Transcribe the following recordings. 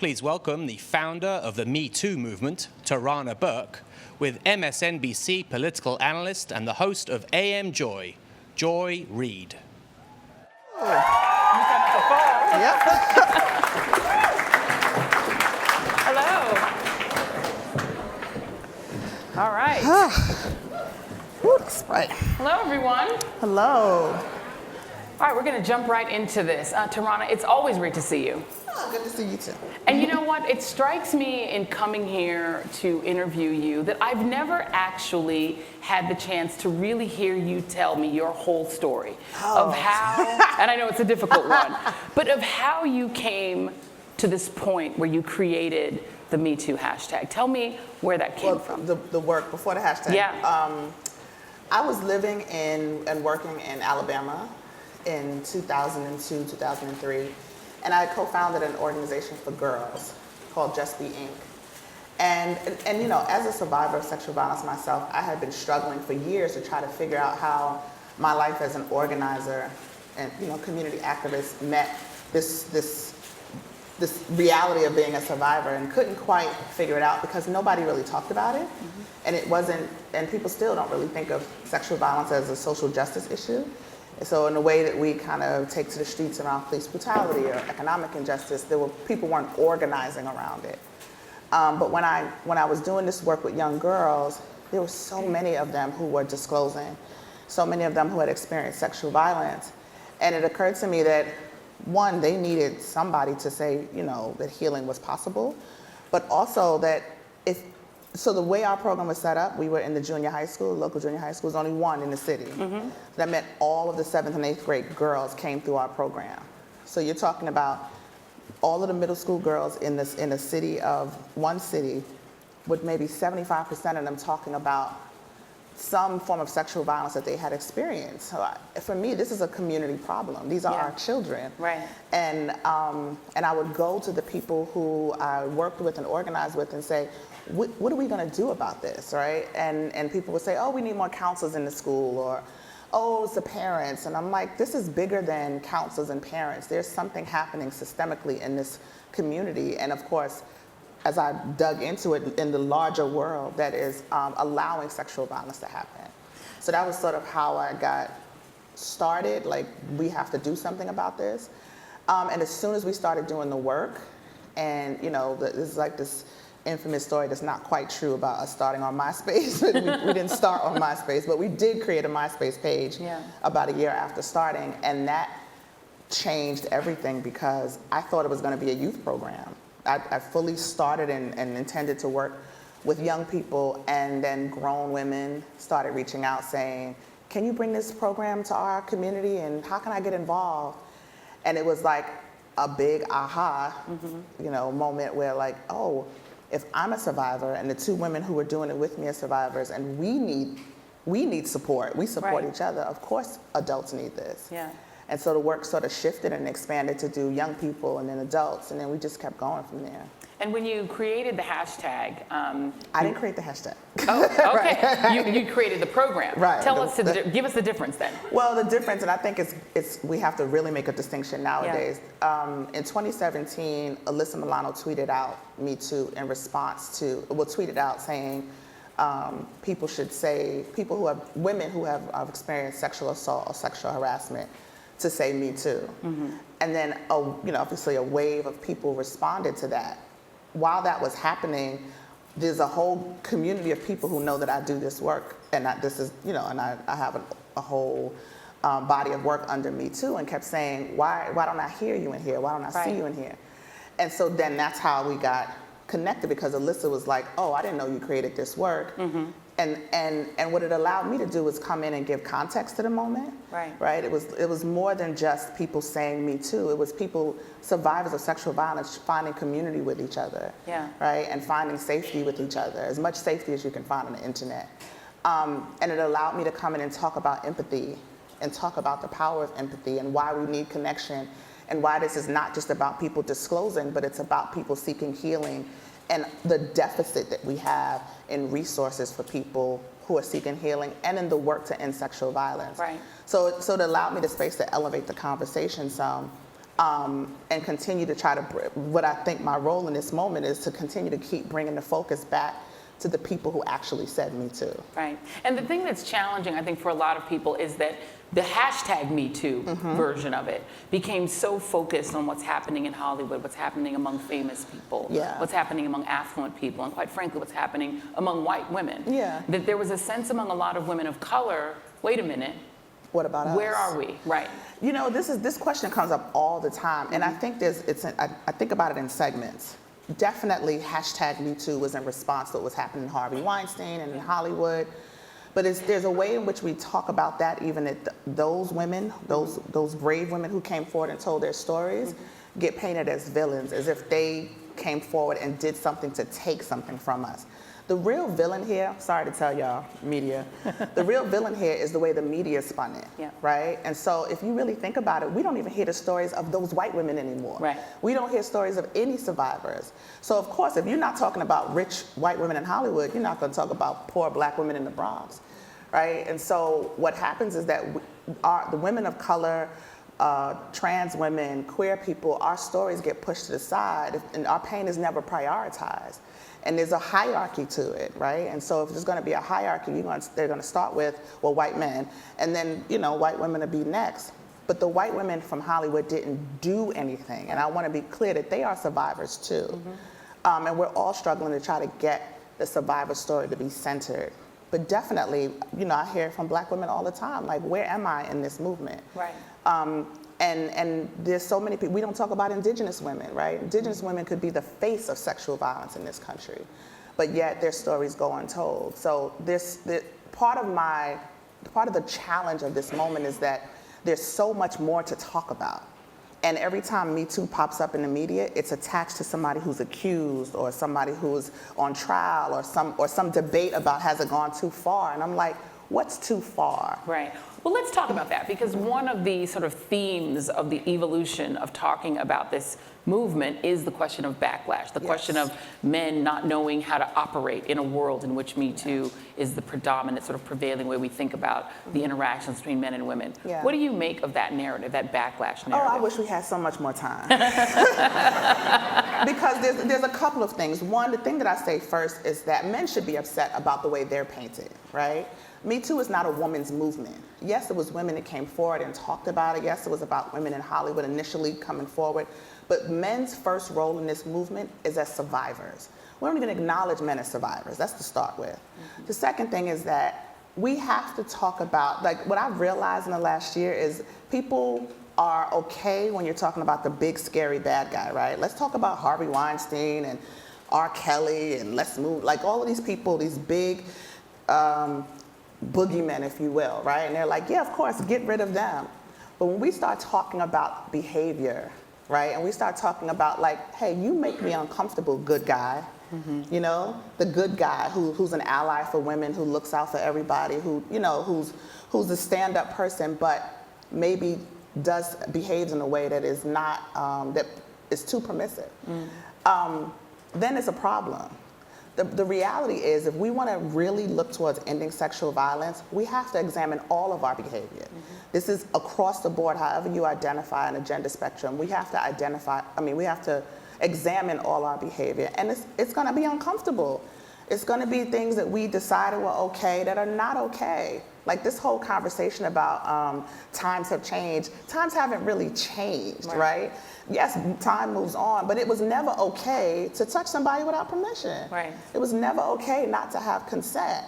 please welcome the founder of the Me Too movement, Tarana Burke, with MSNBC political analyst and the host of AM Joy, Joy Reid. Yep. Hello. All right. Right. Hello, everyone. Hello. All right, we're going to jump right into this. Tarana, it's always great to see you. Oh, good to see you too. And you know what? It strikes me in coming here to interview you that I've never actually had the chance to really hear you tell me your whole story of how, and I know it's a difficult one, but of how you came to this point where you created the Me Too hashtag. Tell me where that came from. The work before the hashtag. Yeah. I was living in and working in Alabama in 2002, 2003. And I co-founded an organization for girls called Just Be Inc. And you know, as a survivor of sexual violence myself, I had been struggling for years to try to figure out how my life as an organizer and, you know, community activist met this reality of being a survivor, and couldn't quite figure it out because nobody really talked about it. And it wasn't, and people still don't really think of sexual violence as a social justice issue. So in the way that we kind of take to the streets around police brutality or economic injustice, people weren't organizing around it. But when I was doing this work with young girls, there were so many of them who were disclosing, so many of them who had experienced sexual violence. And it occurred to me that, one, they needed somebody to say, you know, that healing was possible, but also that so the way our program was set up, we were in the junior high school, local junior high school, there's only one in the city. That meant all of the 7th and 8th grade girls came through our program. So you're talking about all of the middle school girls in a city of one city, with maybe 75% of them talking about some form of sexual violence that they had experienced. So for me, this is a community problem. These are our children. Right. And I would go to the people who I worked with and organized with and say, what are we going to do about this, right? And people would say, oh, we need more counselors in the school, or, oh, it's the parents. And I'm like, this is bigger than counselors and parents. There's something happening systemically in this community. And of course, as I dug into it, in the larger world that is allowing sexual violence to happen. So that was sort of how I got started, like, we have to do something about this. And as soon as we started doing the work, and you know, this is like this infamous story that's not quite true about us starting on MySpace. we didn't start on MySpace, but we did create a MySpace page about a year after starting, and that changed everything because I thought it was going to be a youth program. I fully started and intended to work with young people, and then grown women started reaching out saying, can you bring this program to our community, and how can I get involved? And it was like a big aha, you know, moment where, like, oh, if I'm a survivor and the two women who were doing it with me are survivors, and we need support, we support each other, of course adults need this. Yeah. And so the work sort of shifted and expanded to do young people and then adults, and then we just kept going from there. And when you created the hashtag, I didn't create the hashtag. Oh, okay. You created the program. Right. Tell us, give us the difference then. Well, the difference, and I think we have to really make a distinction nowadays. In 2017, Alyssa Milano tweeted out Me Too in response to, tweeted out saying, women who have experienced sexual assault or sexual harassment to say Me Too. And then, you know, obviously a wave of people responded to that. While that was happening, there's a whole community of people who know that I do this work, and this is, you know, and I have a whole body of work under Me Too, and kept saying, why don't I hear you in here? Why don't I see you in here? And so then that's how we got connected, because Alyssa was like, oh, I didn't know you created this work. And what it allowed me to do was come in and give context to the moment. Right. It was more than just people saying Me Too. It was people, survivors of sexual violence, finding community with each other. Right. And finding safety with each other, as much safety as you can find on the internet. And it allowed me to come in and talk about empathy, and talk about the power of empathy, and why we need connection, and why this is not just about people disclosing, but it's about people seeking healing, and the deficit that we have in resources for people who are seeking healing, and in the work to end sexual violence. So it allowed me the space to elevate the conversation some, and continue to try to, what I think my role in this moment is to continue to keep bringing the focus back to the people who actually said Me Too. Right. And the thing that's challenging, I think, for a lot of people is that the hashtag Me Too version of it became so focused on what's happening in Hollywood, what's happening among famous people, what's happening among affluent people, and quite frankly, what's happening among white women. That there was a sense among a lot of women of color, wait a minute, what about us? Where are we? Right. You know, this question comes up all the time, and I think I think about it in segments. Definitely, hashtag Me Too was in response to what was happening in Harvey Weinstein and in Hollywood. But there's a way in which we talk about that, even that those women, those brave women who came forward and told their stories, get painted as villains, as if they came forward and did something to take something from us. The real villain here, sorry to tell y'all, media, the real villain here is the way the media spun it, right? And so if you really think about it, we don't even hear the stories of those white women anymore. Right. We don't hear stories of any survivors. So of course, if you're not talking about rich white women in Hollywood, you're not gonna talk about poor black women in the Bronx, right? And so what happens is that the women of color, trans women, queer people, our stories get pushed to the side, and our pain is never prioritized. And there's a hierarchy to it, right? And so if there's going to be a hierarchy, they're going to start with, well, white men, and then, you know, white women will be next. But the white women from Hollywood didn't do anything, and I want to be clear that they are survivors too. And we're all struggling to try to get the survivor story to be centered. But definitely, you know, I hear from black women all the time, like, where am I in this movement? Right. And there's so many people, we don't talk about indigenous women, right? Indigenous women could be the face of sexual violence in this country, but yet their stories go untold. So part of the challenge of this moment is that there's so much more to talk about. And every time Me Too pops up in the media, it's attached to somebody who's accused or somebody who's on trial or some debate about has it gone too far. And I'm like, what's too far? Right. Well, let's talk about that, because one of the sort of themes of the evolution of talking about this movement is the question of backlash, the question of men not knowing how to operate in a world in which Me Too is the predominant sort of prevailing way we think about the interactions between men and women. What do you make of that narrative, that backlash narrative? Oh, I wish we had so much more time. Because there's a couple of things. One, the thing that I say first is that men should be upset about the way they're painted, right? Me Too is not a woman's movement. Yes, it was women that came forward and talked about it. Yes, it was about women in Hollywood initially coming forward. But men's first role in this movement is as survivors. We don't even acknowledge men as survivors. That's to start with. The second thing is that we have to talk about, like, what I've realized in the last year is people are okay when you're talking about the big, scary bad guy, right? Let's talk about Harvey Weinstein and R. Kelly, and let's move, like, all of these people, these big, boogeymen, if you will, right? And they're like, yeah, of course, get rid of them. But when we start talking about behavior, right, and we start talking about, like, hey, you make me uncomfortable, good guy, you know, the good guy who's an ally for women, who looks out for everybody, who, you know, who's a stand-up person, but maybe behaves in a way that is not, that is too permissive, then it's a problem. The reality is, if we want to really look towards ending sexual violence, we have to examine all of our behavior. This is across the board, however you identify on a gender spectrum. We have to examine all our behavior. And it's going to be uncomfortable. It's going to be things that we decided were okay that are not okay. Like this whole conversation about times have changed. Times haven't really changed, right? Yes, time moves on, but it was never okay to touch somebody without permission. Right. It was never okay not to have consent.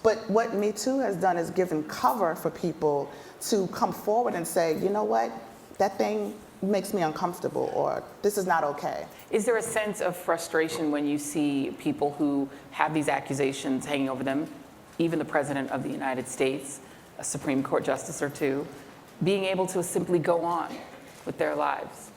But what Me Too has done is given cover for people to come forward and say, you know what, that thing makes me uncomfortable, or this is not okay. Is there a sense of frustration when you see people who have these accusations hanging over them, even the President of the United States, a Supreme Court justice or two, being able to simply go on with their lives?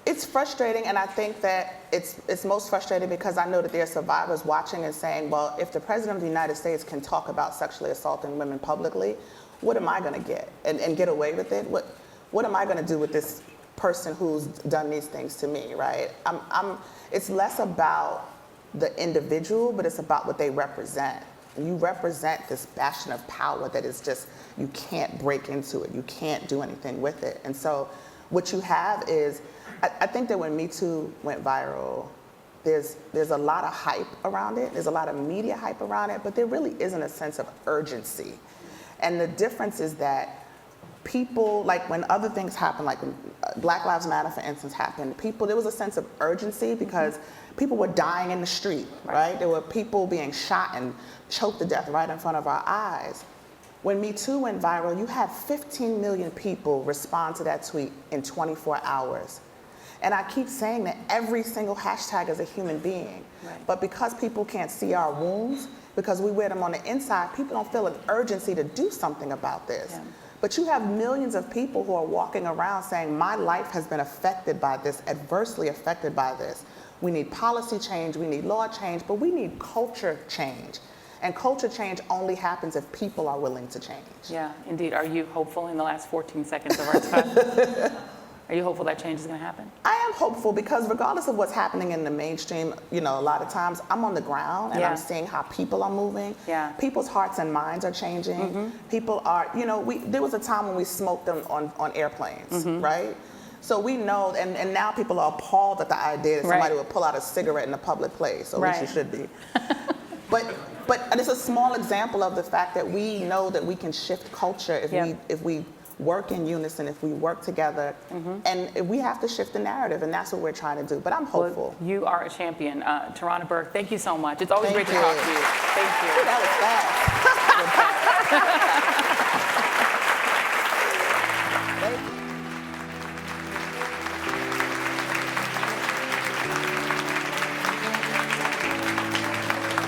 It's frustrating, and I think that it's most frustrating because I know that there are survivors watching and saying, well, if the President of the United States can talk about sexually assaulting women publicly, what am I going to get? And get away with it? What am I going to do with this person who's done these things to me, right? It's less about the individual, but it's about what they represent. You represent this bastion of power that is just, you can't break into it. You can't do anything with it. And so what you have is, I think that when Me Too went viral, there's a lot of hype around it. There's a lot of media hype around it, but there really isn't a sense of urgency. And the difference is that people, like when other things happen, like when Black Lives Matter, for instance, happened, there was a sense of urgency because people were dying in the street, right? There were people being shot and choked to death right in front of our eyes. When Me Too went viral, you had 15 million people respond to that tweet in 24 hours. And I keep saying that every single hashtag is a human being. Right. But because people can't see our wounds, because we wear them on the inside, people don't feel an urgency to do something about this. Yeah. But you have millions of people who are walking around saying, my life has been affected by this, adversely affected by this. We need policy change, we need law change, but we need culture change. And culture change only happens if people are willing to change. Yeah, indeed. Are you hopeful in the last 14 seconds of our time? Are you hopeful that change is going to happen? I am hopeful because regardless of what's happening in the mainstream, a lot of times I'm on the ground and I'm seeing how people are moving. Yeah. People's hearts and minds are changing. People are, there was a time when we smoked them on airplanes, right? So we know, and now people are appalled at the idea that somebody would pull out a cigarette in a public place, or at least you should be. But it's a small example of the fact that we know that we can shift culture if we work in unison, if we work together, and we have to shift the narrative, and that's what we're trying to do. But I'm hopeful. Well, you are a champion. Tarana Burke, thank you so much. It's always great to talk to you. Thank you. That was fast.